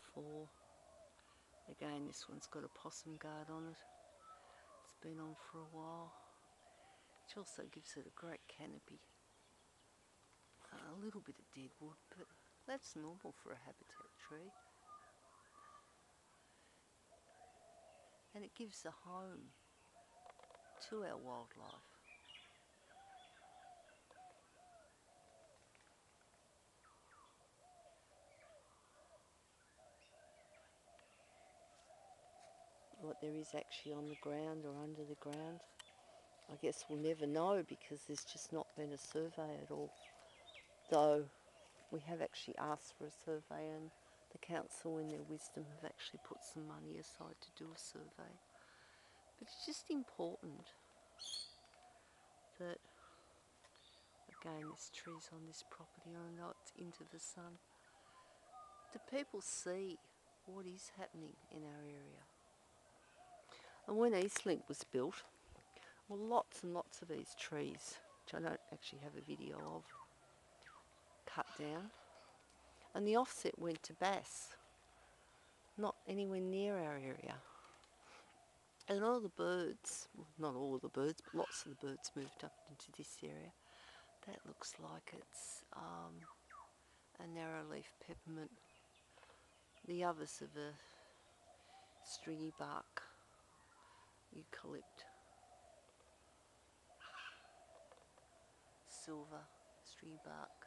before. Again, this one's got a possum guard on it. It's been on for a while, which also gives it a great canopy. A little bit of dead wood, but that's normal for a habitat tree. And it gives a home to our wildlife. What there is actually on the ground or under the ground, I guess we'll never know because there's just not been a survey at all. Though we have actually asked for a survey, and the council in their wisdom have actually put some money aside to do a survey. But it's just important that, again, there's trees on this property, I know it's into the sun. Do people see what is happening in our area? And when Eastlink was built, well, lots and lots of these trees, which I don't actually have a video of, cut down. And the offset went to Bass, not anywhere near our area. And all the birds, well, not all of the birds, but lots of the birds moved up into this area. That looks like it's a narrow-leaf peppermint. The others of a stringy bark eucalypt. Silver, stringy bark,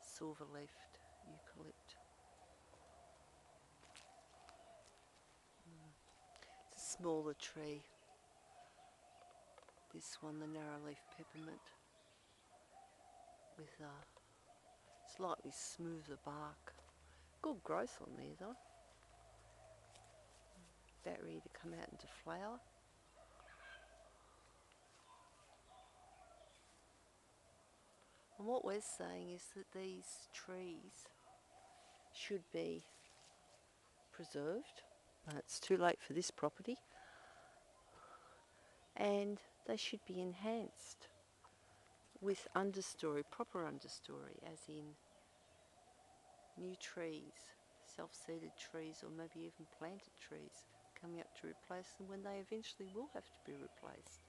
silver-leafed eucalypt. It's a smaller tree. This one, the narrow-leaf peppermint, with a slightly smoother bark. Good growth on there though. About ready to come out into flower. And what we're saying is that these trees should be preserved. It's too late for this property. And they should be enhanced with understory, proper understory, as in new trees, self-seeded trees, or maybe even planted trees coming up to replace them when they eventually will have to be replaced.